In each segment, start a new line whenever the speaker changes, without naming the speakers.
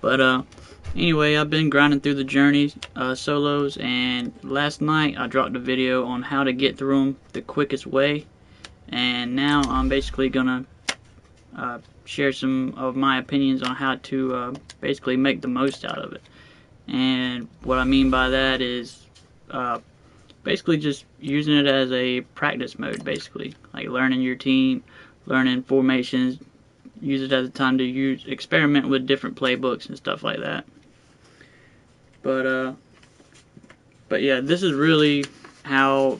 But anyway, I've been grinding through the journeys, solos, and last night I dropped a video on how to get through them the quickest way, and now I'm basically gonna share some of my opinions on how to basically make the most out of it. And what I mean by that is basically just using it as a practice mode, basically, like learning your team, learning formations, use it as a time to experiment with different playbooks and stuff like that. But yeah, this is really how,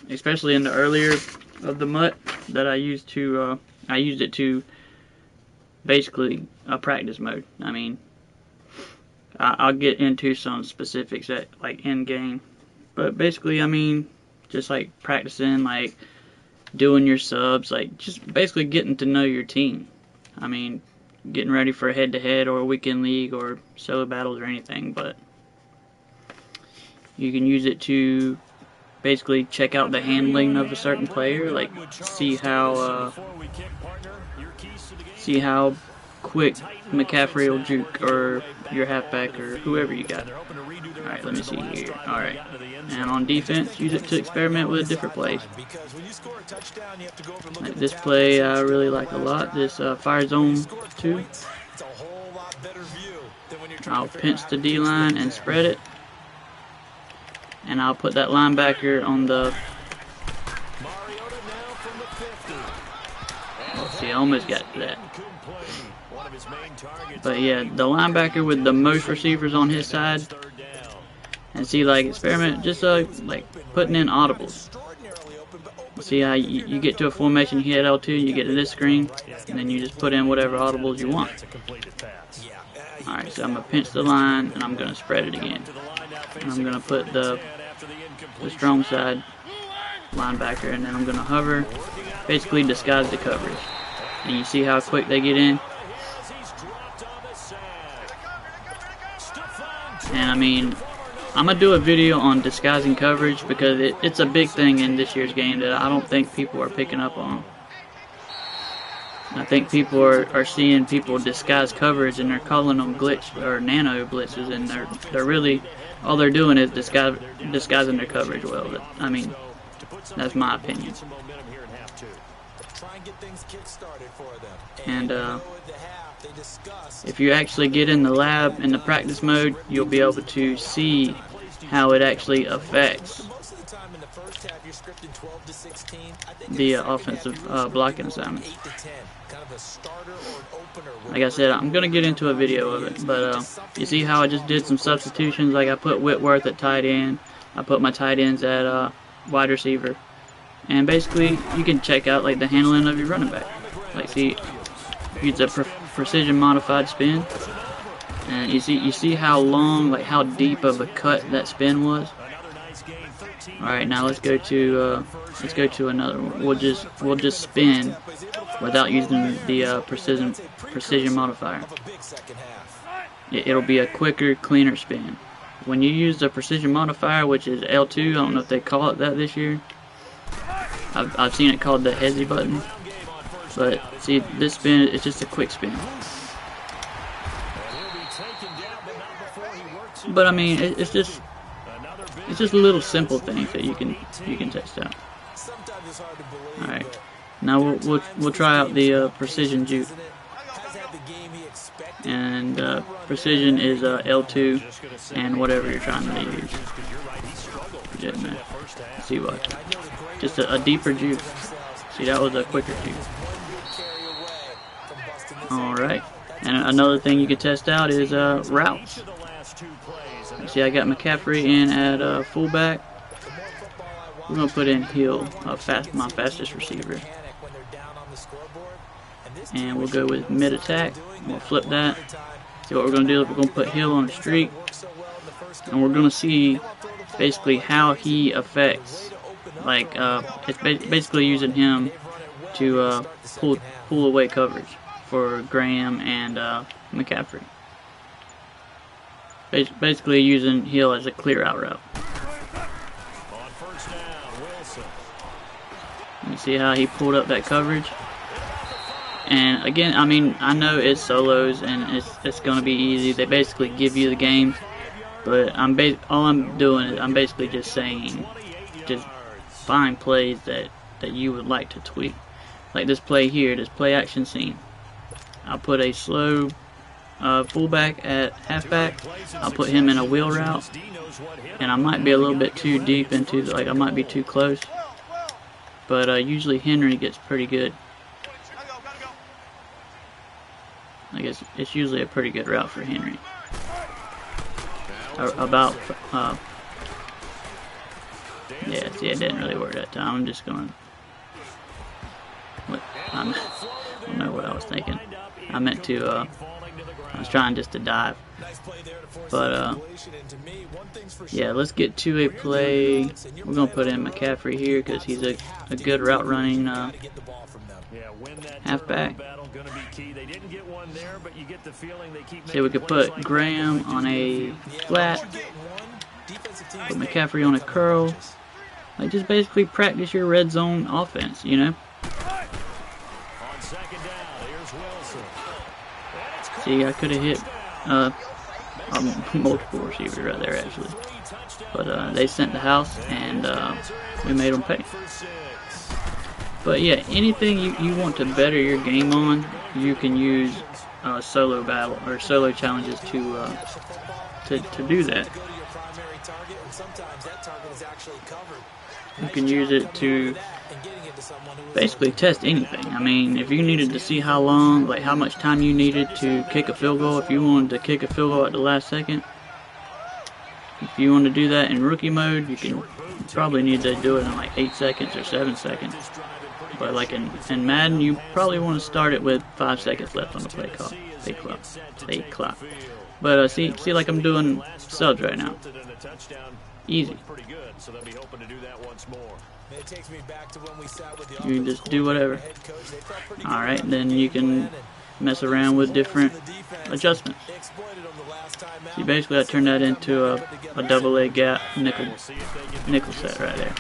especially in the earlier of the MUT, that I used it to basically a practice mode. I mean, I'll get into some specifics at like end game, but basically, I mean, just like practicing, like doing your subs, like just basically getting to know your team. I mean, getting ready for a head-to-head or a weekend league or solo battles or anything, but you can use it to basically check out the handling of a certain player, like see how quick McCaffrey will juke, or your halfback, or whoever you got. Alright, let me see here. Alright, and on defense, use it to experiment with different plays. Like this play I really like a lot, this fire zone 2. I'll pinch the D-line and spread it, and I'll put that linebacker on the... Oh, see, I almost got to that. But yeah, the linebacker with the most receivers on his side, and see, like, experiment, just like putting in audibles. See how you get to a formation, you hit L2, you get to this screen, and then you just put in whatever audibles you want. Alright, so I'm going to pinch the line, and I'm going to spread it again. And I'm going to put the strong side linebacker, and then I'm going to hover, basically disguise the coverage. And you see how quick they get in? And I mean, I'm going to do a video on disguising coverage because it's a big thing in this year's game that I don't think people are picking up on. I think people are seeing people disguise coverage and they're calling them glitch or nano blitzes, and they're really, all they're doing is disguising their coverage well. I mean, that's my opinion. And if you actually get in the lab, in the practice mode, you'll be able to see how it actually affects the offensive blocking assignments. Like I said, I'm going to get into a video of it, but you see how I just did some substitutions, like I put Whitworth at tight end, I put my tight ends at wide receiver, and basically you can check out like the handling of your running back. Like see, use a precision modified spin, and you see how long, like how deep of a cut that spin was. Alright, now let's go to another one. We'll just spin without using the precision modifier. It'll be a quicker, cleaner spin. When you use the precision modifier, which is L2, I don't know if they call it that this year. I've seen it called the hezzy button. But see, this spin is just a quick spin. But I mean, it's just little simple things that you can test out. All right, now we'll try out the precision juke, and precision is L2 and whatever you're trying to use. Let's see what, just a deeper juke. See, that was a quicker juke. Alright, and another thing you can test out is routes. See, I got McCaffrey in at fullback. We're going to put in Hill, my fastest receiver. And we'll go with mid-attack. We'll flip that. See what we're going to do is we're going to put Hill on the streak. And we're going to see basically how he affects, like, it's basically using him to pull away coverage for Graham and McCaffrey. Basically using Hill as a clear out route. You see how he pulled up that coverage? And again, I mean, I know it's solos and it's gonna be easy. They basically give you the game, but all I'm doing is I'm basically just saying, just find plays that you would like to tweak. Like this play here, this play action scene. I'll put a slow fullback at halfback. I'll put him in a wheel route, and I might be a little bit too deep into, like, I might be too close, but usually Henry gets pretty good. I guess it's usually a pretty good route for Henry. About yeah, see, it didn't really work that time. I'm just gonna, I don't know what I was thinking. I meant to I was trying just to dive, but yeah, let's get to a play. We're gonna put in McCaffrey here because he's a good route running halfback. See, we could put Graham on a flat, put McCaffrey on a curl. Like, just basically practice your red zone offense, you know. See, I could have hit multiple receivers right there, actually. But they sent the house, and we made them pay. But yeah, anything you want to better your game on, you can use solo battle or solo challenges to do that. You can use it to basically test anything. I mean, if you needed to see how long, like how much time you needed to kick a field goal, if you wanted to kick a field goal at the last second, if you want to do that in rookie mode, you probably need to do it in like 8 seconds or 7 seconds. But like in Madden, you probably want to start it with 5 seconds left on the play clock. But see, like I'm doing subs right now. Easy. You can just do whatever. Alright, then you can mess around with different adjustments. See, basically I turned that into a double A gap nickel set right there.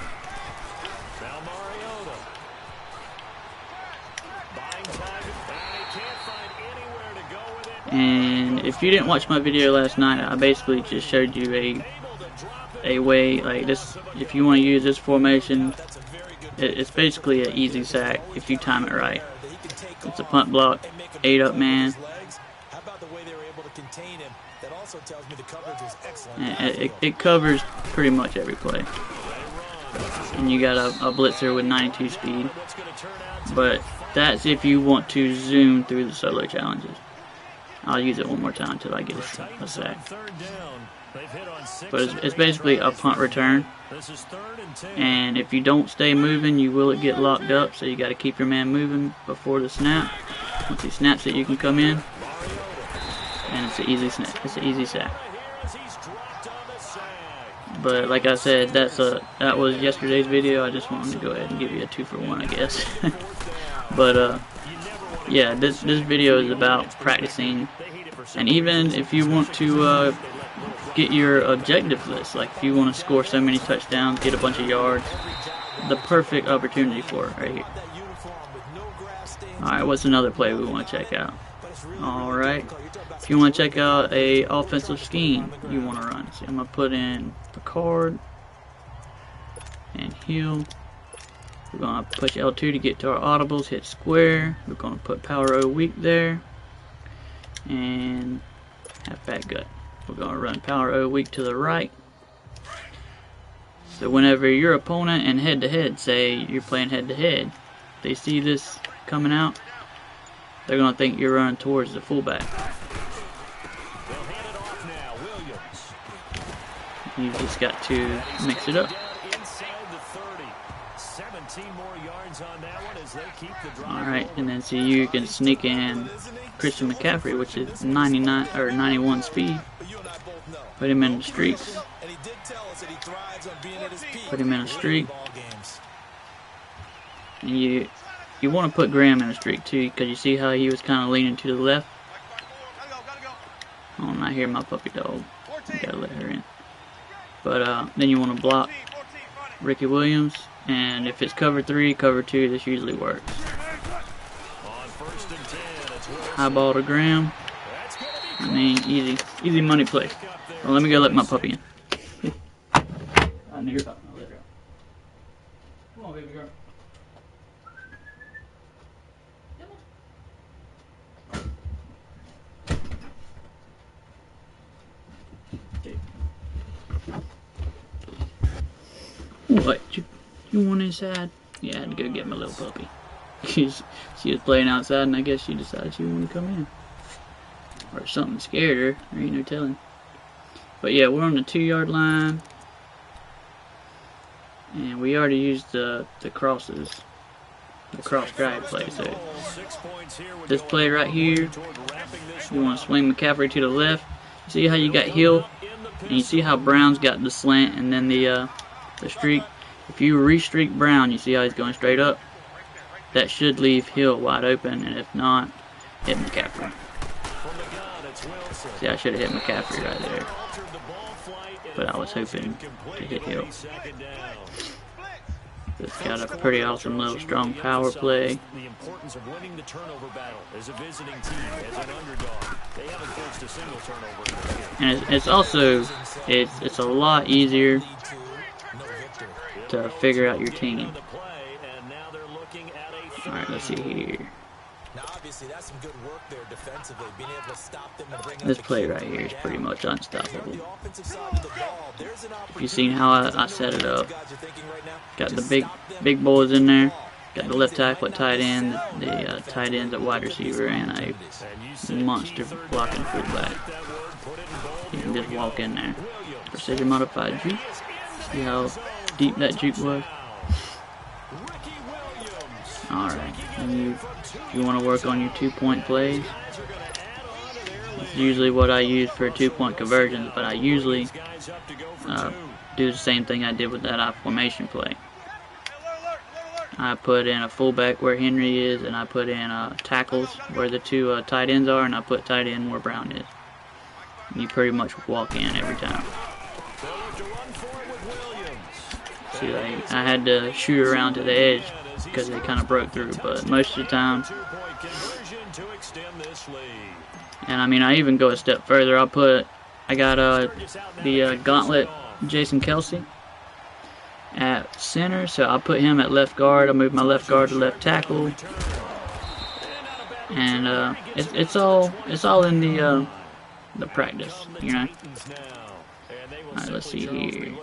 And if you didn't watch my video last night, I basically just showed you a way like this. If you want to use this formation, it's basically an easy sack if you time it right. It's a punt block, 8-up man. And it covers pretty much every play. And you got a blitzer with 92 speed. But that's if you want to zoom through the solo challenges. I'll use it one more time until I get a sack. But it's basically a punt return. And if you don't stay moving, you will get locked up. So you got to keep your man moving before the snap. Once he snaps it, you can come in. And it's an easy snap. It's an easy sack. But like I said, that was yesterday's video. I just wanted to go ahead and give you a 2-for-1, I guess. But yeah, this video is about practicing, and even if you want to get your objective list, like if you want to score so many touchdowns, get a bunch of yards, the perfect opportunity for it right here. Alright, what's another play we want to check out? Alright, if you want to check out a offensive scheme you want to run, see, I'm going to put in Picard and Hill. We're going to push L2 to get to our audibles, hit square. We're going to put power O weak there. And halfback gut. We're going to run power O weak to the right. So whenever your opponent and head-to-head, say you're playing head-to-head, they see this coming out, they're going to think you're running towards the fullback. You just got to mix it up. Alright, and then see, you can sneak in Christian McCaffrey, which is 99 or 91 speed. Put him in the streaks. Put him in a streak. And you want to put Graham in a streak too, because you see how he was kind of leaning to the left. Oh, not here, my puppy dog. You gotta let her in. But then you want to block Ricky Williams. And if it's cover 3, cover 2, this usually works. high ball to ground. I mean, easy money play. Well, let me go let my puppy in. I knew you're talking about that. Come on, baby girl. What? You want inside? Yeah, I had to go get my little puppy. She was playing outside, and I guess she decided she wanted to come in. Or something scared her. There ain't no telling. But yeah, we're on the 2-yard line. And we already used the crosses. The cross drive play. So this play right here, you want to swing McCaffrey to the left. See how you got Hill? And you see how Brown's got the slant and then the streak. If you re-streak Brown, you see how he's going straight up? That should leave Hill wide open, and if not, hit McCaffrey. See, I should have hit McCaffrey right there. But I was hoping to hit Hill. It's got a pretty awesome little strong power play.
The importance of winning the turnover battle as a visiting team, as an underdog. They haven't forced a single turnover.
And it's also it's a lot easier to figure out your team. All right, let's see here. This play right here is pretty much unstoppable. If you've seen how I set it up, got the big boys in there, got the left tackle at tight end, the tight ends at wide receiver, and a monster blocking fullback. You can just walk in there. Precision modified juke. See how deep that juke was? Alright, and if you want to work on your 2-point plays, it's usually what I use for 2-point conversions, but I usually do the same thing I did with that I formation play. I put in a fullback where Henry is, and I put in tackles where the 2 tight ends are, and I put tight end where Brown is. And you pretty much walk in every time. See, I had to shoot around to the edge because they kind of broke through, but most of the time, and I mean, I even go a step further. I got the gauntlet Jason Kelsey at center, so I'll put him at left guard. I'll move my left guard to left tackle, and it's all in the practice, you know. Alright, let's see here.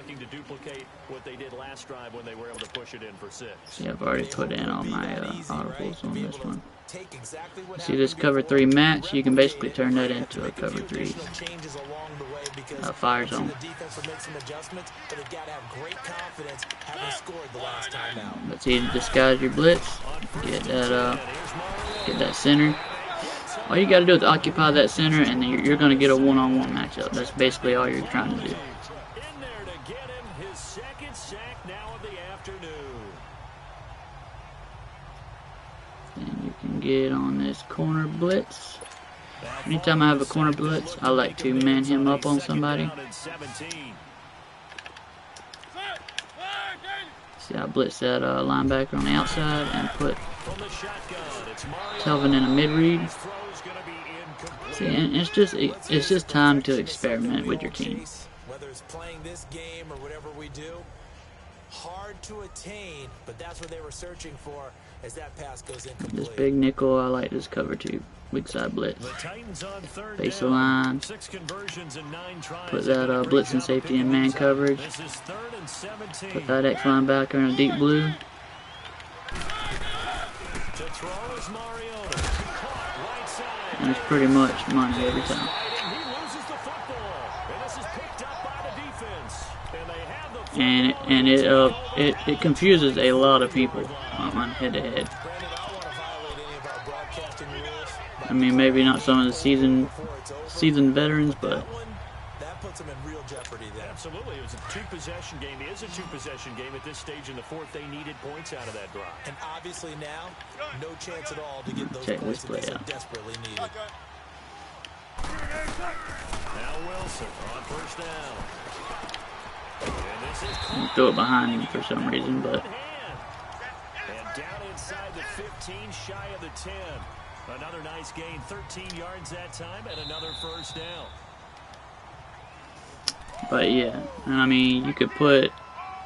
See, I've already put in all my audibles on this one. See this cover 3 match? You can basically turn that into a cover 3 fire zone. Let's see, disguise your blitz. Get that center. All you got to do is occupy that center, and then you're going to get a one-on-one matchup. That's basically all you're trying to do. And you can get on this corner blitz. Anytime I have a corner blitz, I like to man him up on somebody. See, I blitz that linebacker on the outside and put Telvin in a mid-read. See, and it's just time to experiment with your team.
Whether it's playing this game or whatever we do, hard to attain, but that's what they were searching for as that pass goes incomplete.
This big nickel, I like this cover too. Weak side blitz. Base of line. Put that blitz and safety in man coverage. Put that X linebacker in a deep blue. And it's pretty much money every time. And it confuses a lot of people on head-to-head. I mean, maybe not some of the seasoned veterans, but
that puts them in real jeopardy there.
Absolutely, it was a 2-possession game. It is a 2-possession game at this stage in the fourth. They needed points out of that drive.
And obviously now, no chance at all to get those
check
points
this play out.
Desperately needed.
Now Wilson on first down.
Throw it behind him for some reason, but
And down inside the 15, shy of the 10. Another nice gain, 13 yards that time, and another first down.
But yeah, and I mean, you could put,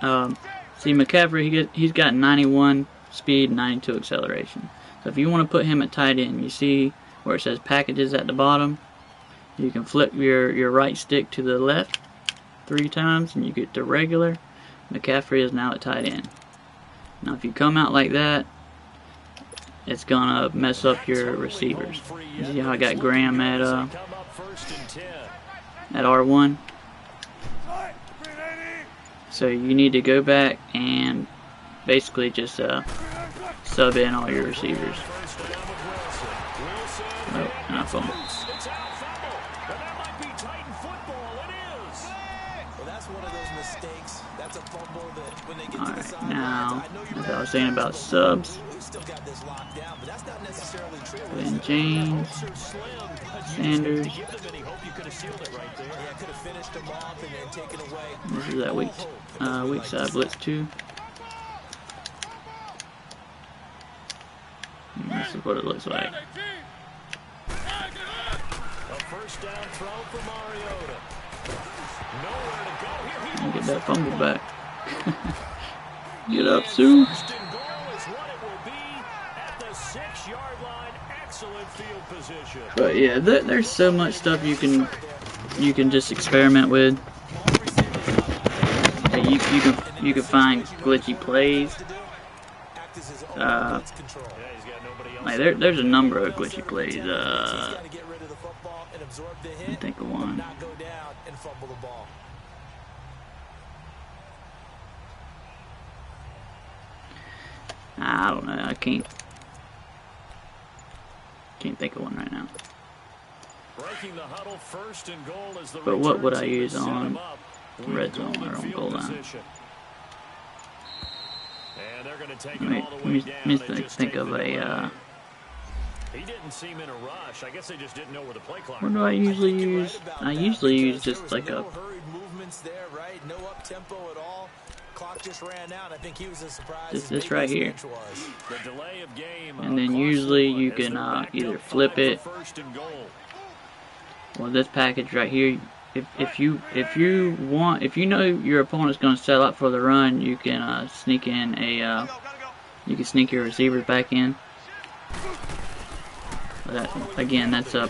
see McCaffrey, he's got 91 speed, 92 acceleration. So if you want to put him at tight end, you see where it says packages at the bottom. You can flip your right stick to the left 3 times, and you get to regular. McCaffrey is now at tight end. Now if you come out like that, it's gonna mess up your receivers. You see how I got Graham at R1? So you need to go back and basically just sub in all your receivers. Oh, and I fumbled. Alright, now, as I was saying about subs, then James, Sanders. This is that weak side blitz 2. And this is what it looks like. Get that fumble back. Get up, Sue. But yeah, there's so much stuff you can just experiment with. You can find glitchy plays. Like there's a number of glitchy plays. I can think of one. I don't know. I can't think of one right now. But what would I use on red zone or on goal line? Let me think of a. What do I usually use? I usually use just like a. Just this right here. And then usually you can either flip it. Well, this package right here. If you know your opponent's going to sell out for the run, you can sneak in a. You can sneak your receivers back in. But that's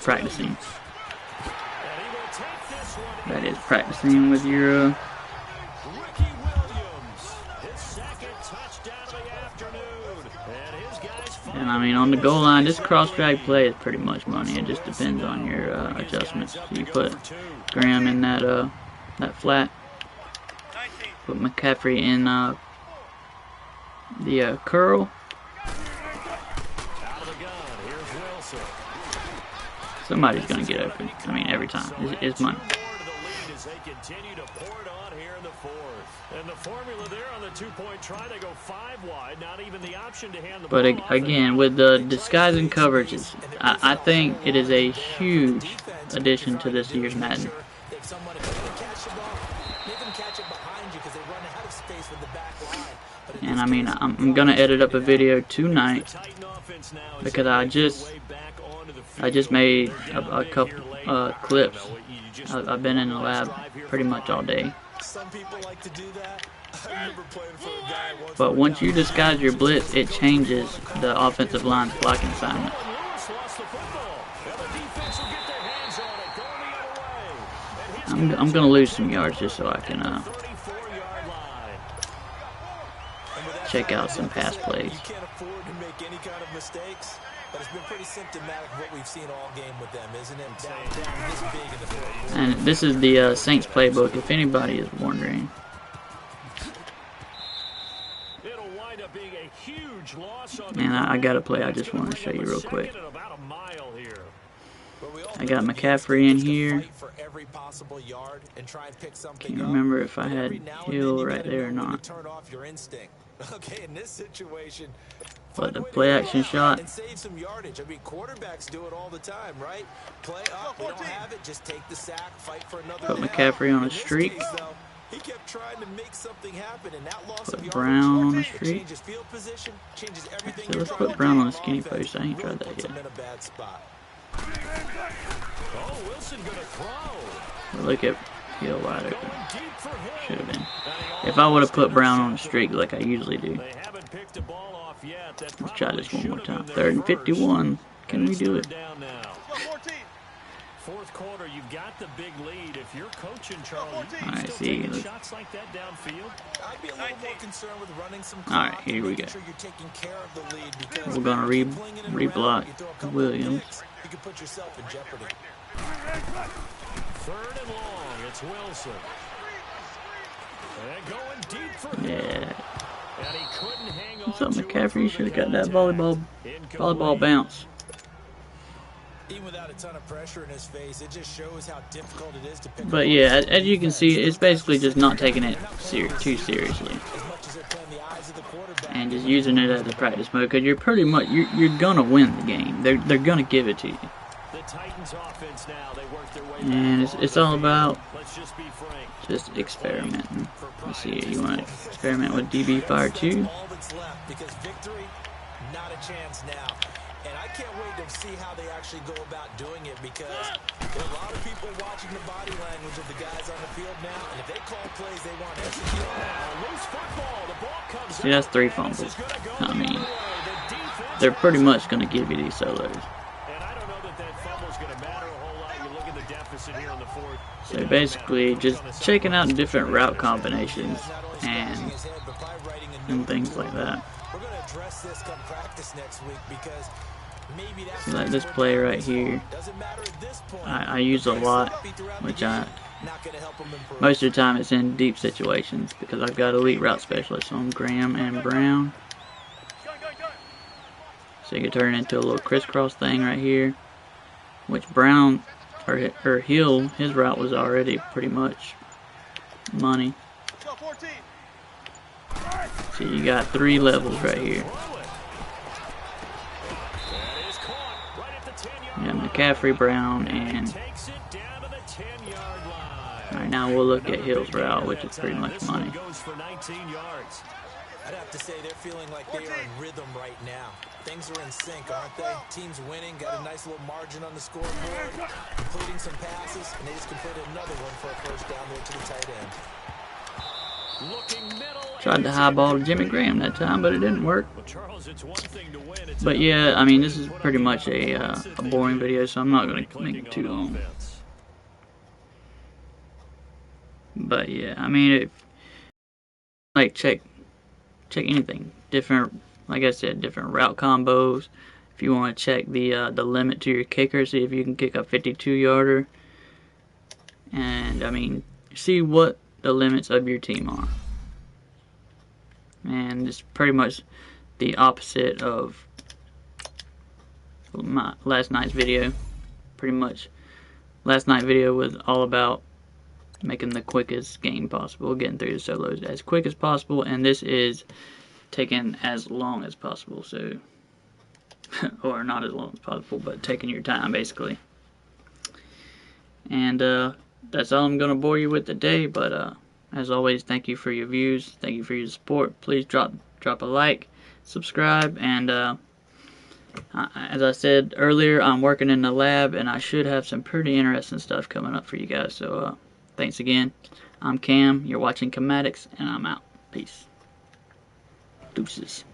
practicing. That is practicing with your. And I mean, on the goal line, this cross drag play is pretty much money. It just depends on your adjustments. So you put Graham in that flat. Put McCaffrey in the curl. Somebody's gonna get open. I mean, every time. It's money. But again, with the disguise and coverages, I think it is a huge addition to this year's Madden. And I mean, I'm gonna edit up a video tonight because I just made a couple clips. I've been in the lab pretty much all day. But once you disguise your blitz, it changes the offensive line's blocking assignment. I'm gonna lose some yards just so I can check out some pass plays. But it's been pretty symptomatic what we've seen all game with them, isn't it? Down this big in the fourth. And this is the Saints playbook, if anybody is wondering. And I got a play I just want to show you real quick. I got McCaffrey in here. Can't remember if I had Hill right there or not. Okay, in this situation, but the play action shot. And save some yardage. I mean, quarterbacks do it all the time, right? Play up, we don't have it, just take the sack, fight for another. Put McCaffrey on a streak.
He kept trying to make something happen, and that loss
Put
of
Brown on the
yardage, it
street.
changes field position, changes everything
So
you're
let's
trying
put
to
Brown
do
on the skinny
offense.
post. I ain't
Really
tried that
puts
yet.
him in a bad spot.
Oh, Wilson gonna throw.
But look at Hill wide open.
Going deep for Hill.
Should have been.
And he
If I would have
almost
put Brown on the
intercepted
streak like I usually do.
They haven't picked a ball off yet. That
Let's try this one more
probably
time.
should have
3rd and
been their
51.
first.
Can
And
we
it's
do
third
it?
down now. Fourth quarter, you've got the big lead. If you're coaching Charlie, you
Alright,
still
see,
taking
look.
shots like that downfield.
I'd be a little more concerned with running some
Alright,
clock
here
and
we
making
go.
sure you're taking care of the lead, because
We're gonna
if you keep flinging it around,
re-block
you throw a couple of
Williams.
picks, you can put yourself in jeopardy.
3rd and long. It's Wilson. And going deep for Hill.
Yeah.
And he couldn't hang on
What's up,
to it
McCaffrey? You
through
should
the
have got that
contact.
volleyball bounce.
Even without a ton of pressure in his face, it just shows how difficult it is to pick
But
up
yeah,
on
as you can see, it's basically just not taking it too seriously,
as much as they're playing the eyes of the quarterback.
and just using it as a practice mode. Because you're pretty much you're gonna win the game. They're gonna give it to you.
The Titans offense now, they work their way
And
back
it's
on
all
the
about
field. Let's just be frank.
just experimenting. Let's see, you want to experiment with DB Fire 2?
All that's left, because victory, not a chance now. And I can't wait to see how they actually go about doing it, because there are a lot of people watching the body language of the guys on the field now, and if they call plays they want to execute on
Now, loose football. The ball comes
See, that's
out,
3
and this
fumbles.
is gonna go
I
the
mean,
other way. The defense
they're pretty
has
much gonna give you these solos.
And I don't know that fumble's going to matter a whole lot. You look at the deficit here in the fourth.
So basically, just checking out different route combinations and things like that.
We're going to address this come practice next week, because maybe that's
See, like this play right here,
doesn't matter at this point.
I use a lot, which
not going to help them improve.
most of the time it's in deep situations because I've got elite route specialists on Graham and Brown. So you can turn it into a little crisscross thing right here, which Brown or Hill, his route was already pretty much money. So you got 3 levels right here.
That is caught right at the 10-yard
You got McCaffrey, Brown, and
takes it down to the 10-yard line.
alright, now we'll look at Hill's route, which is pretty much
This one
money.
goes for 19 yards.
I'd have to say they're feeling like they are in rhythm right now. Things are in sync, aren't they? Team's winning, got a nice little margin on the scoreboard, completing some passes, and they just completed another one for a first down there to the tight end.
Looking middle.
Tried to high ball to Jimmy Graham that time, but it didn't work.
Well, Charles, it's one thing to win. It's
But
another
yeah, I
thing
mean,
to
this is
put up
pretty
the
much a
offense that they
boring
do.
video, so I'm not going to make
Clicking
it too
on
long.
offense.
But yeah, I mean, if like check anything different, like I said, different route combos. If you want to check the limit to your kicker, see if you can kick a 52-yarder, and I mean, see what the limits of your team are. And it's pretty much the opposite of my last night's video. Pretty much, last night's video was all about making the quickest game possible, getting through the solos as quick as possible, and this is taking as long as possible, so or not as long as possible, but taking your time basically. And that's all I'm gonna bore you with today, but as always, thank you for your views, thank you for your support. Please drop a like, subscribe, and as I said earlier, I'm working in the lab and I should have some pretty interesting stuff coming up for you guys. So thanks again. I'm Cam, you're watching QAMatics, and I'm out. Peace. Deuces.